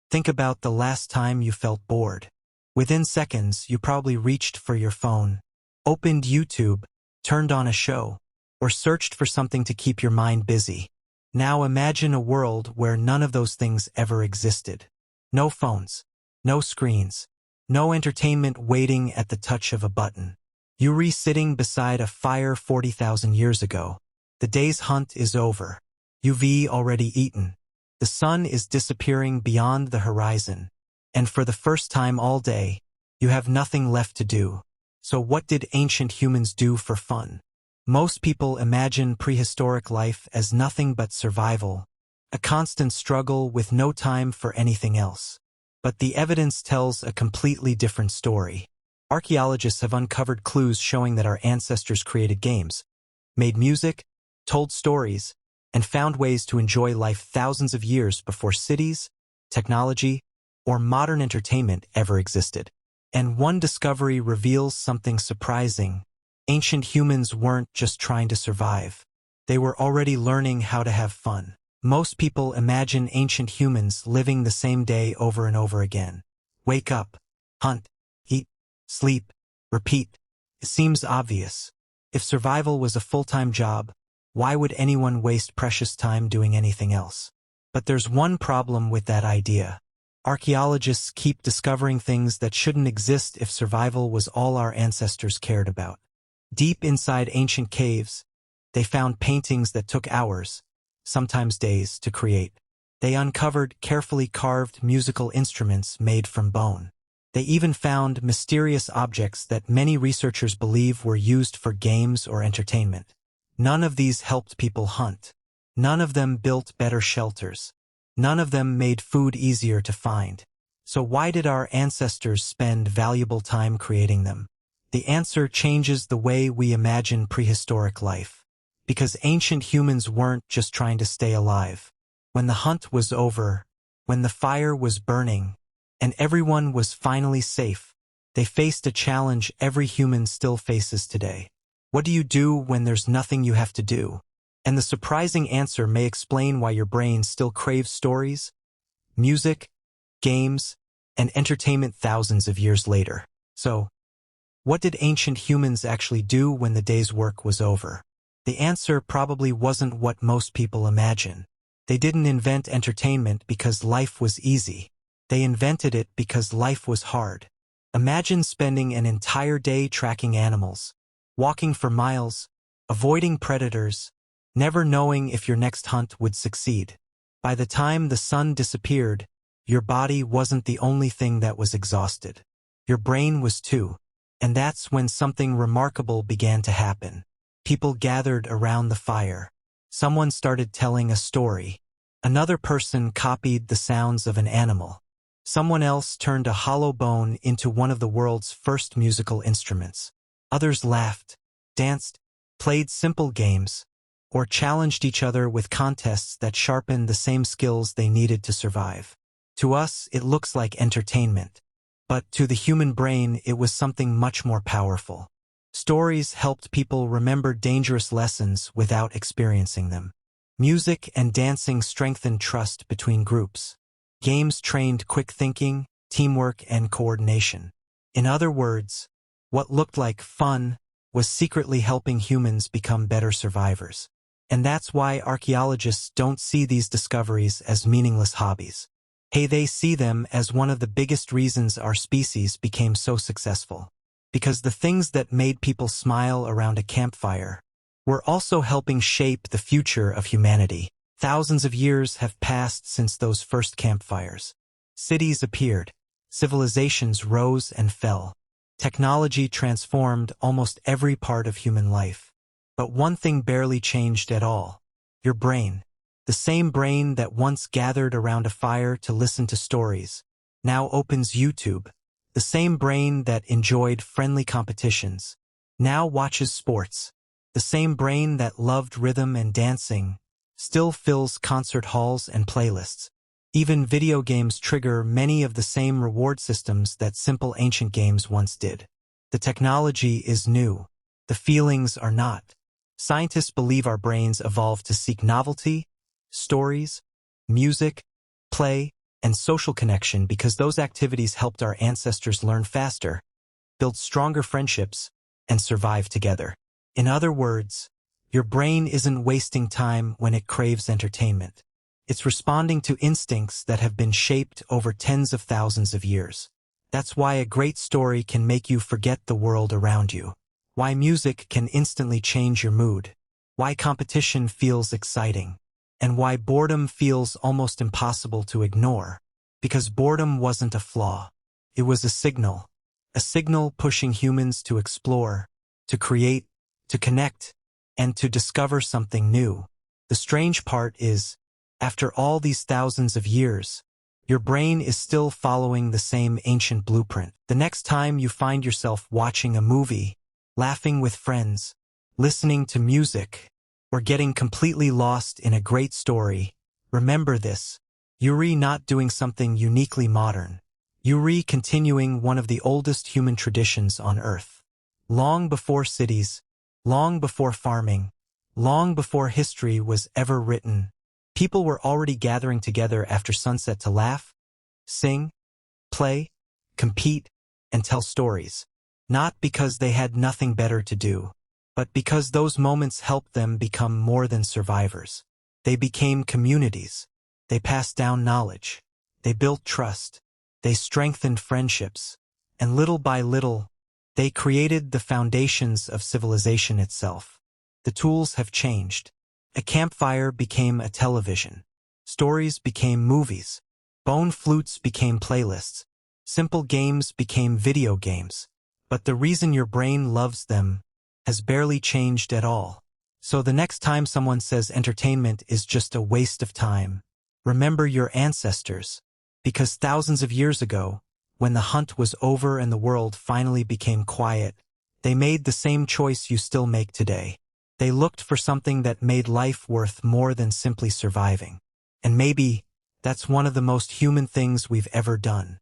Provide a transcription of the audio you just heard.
Think about the last time you felt bored. Within seconds, you probably reached for your phone, opened YouTube, turned on a show, or searched for something to keep your mind busy. Now imagine a world where none of those things ever existed. No phones, no screens, no entertainment waiting at the touch of a button. You're sitting beside a fire 40,000 years ago. The day's hunt is over. You've already eaten. The sun is disappearing beyond the horizon. And for the first time all day, you have nothing left to do. So what did ancient humans do for fun? Most people imagine prehistoric life as nothing but survival, a constant struggle with no time for anything else. But the evidence tells a completely different story. Archaeologists have uncovered clues showing that our ancestors created games, made music, told stories, and found ways to enjoy life thousands of years before cities, technology, or modern entertainment ever existed. And one discovery reveals something surprising. Ancient humans weren't just trying to survive. They were already learning how to have fun. Most people imagine ancient humans living the same day over and over again. Wake up, hunt, eat, sleep, repeat. It seems obvious. If survival was a full-time job, why would anyone waste precious time doing anything else? But there's one problem with that idea. Archaeologists keep discovering things that shouldn't exist if survival was all our ancestors cared about. Deep inside ancient caves, they found paintings that took hours, sometimes days, to create. They uncovered carefully carved musical instruments made from bone. They even found mysterious objects that many researchers believe were used for games or entertainment. None of these helped people hunt. None of them built better shelters. None of them made food easier to find. So why did our ancestors spend valuable time creating them? The answer changes the way we imagine prehistoric life. Because ancient humans weren't just trying to stay alive. When the hunt was over, when the fire was burning, and everyone was finally safe, they faced a challenge every human still faces today. What do you do when there's nothing you have to do? And the surprising answer may explain why your brain still craves stories, music, games, and entertainment thousands of years later. So, what did ancient humans actually do when the day's work was over? The answer probably wasn't what most people imagine. They didn't invent entertainment because life was easy. They invented it because life was hard. Imagine spending an entire day tracking animals, walking for miles, avoiding predators, never knowing if your next hunt would succeed. By the time the sun disappeared, your body wasn't the only thing that was exhausted. Your brain was too. And that's when something remarkable began to happen. People gathered around the fire. Someone started telling a story. Another person copied the sounds of an animal. Someone else turned a hollow bone into one of the world's first musical instruments. Others laughed, danced, played simple games, or challenged each other with contests that sharpened the same skills they needed to survive. To us, it looks like entertainment. But to the human brain, it was something much more powerful. Stories helped people remember dangerous lessons without experiencing them. Music and dancing strengthened trust between groups. Games trained quick thinking, teamwork, and coordination. In other words, what looked like fun was secretly helping humans become better survivors. And that's why archaeologists don't see these discoveries as meaningless hobbies. They see them as one of the biggest reasons our species became so successful. Because the things that made people smile around a campfire were also helping shape the future of humanity. Thousands of years have passed since those first campfires. Cities appeared. Civilizations rose and fell. Technology transformed almost every part of human life. But one thing barely changed at all. Your brain. The same brain that once gathered around a fire to listen to stories, now opens YouTube. The same brain that enjoyed friendly competitions, now watches sports. The same brain that loved rhythm and dancing, still fills concert halls and playlists. Even video games trigger many of the same reward systems that simple ancient games once did. The technology is new. The feelings are not. Scientists believe our brains evolved to seek novelty, stories, music, play, and social connection because those activities helped our ancestors learn faster, build stronger friendships, and survive together. In other words, your brain isn't wasting time when it craves entertainment. It's responding to instincts that have been shaped over tens of thousands of years. That's why a great story can make you forget the world around you. Why music can instantly change your mood. Why competition feels exciting. And why boredom feels almost impossible to ignore. Because boredom wasn't a flaw. It was a signal. A signal pushing humans to explore, to create, to connect, and to discover something new. The strange part is, after all these thousands of years, your brain is still following the same ancient blueprint. The next time you find yourself watching a movie, laughing with friends, listening to music, or getting completely lost in a great story, remember this. You're not doing something uniquely modern. You're continuing one of the oldest human traditions on Earth. Long before cities, long before farming, long before history was ever written, people were already gathering together after sunset to laugh, sing, play, compete, and tell stories. Not because they had nothing better to do, but because those moments helped them become more than survivors. They became communities. They passed down knowledge. They built trust. They strengthened friendships. And little by little, they created the foundations of civilization itself. The tools have changed. A campfire became a television. Stories became movies. Bone flutes became playlists. Simple games became video games. But the reason your brain loves them has barely changed at all. So the next time someone says entertainment is just a waste of time, remember your ancestors. Because thousands of years ago, when the hunt was over and the world finally became quiet, they made the same choice you still make today. They looked for something that made life worth more than simply surviving. And maybe that's one of the most human things we've ever done.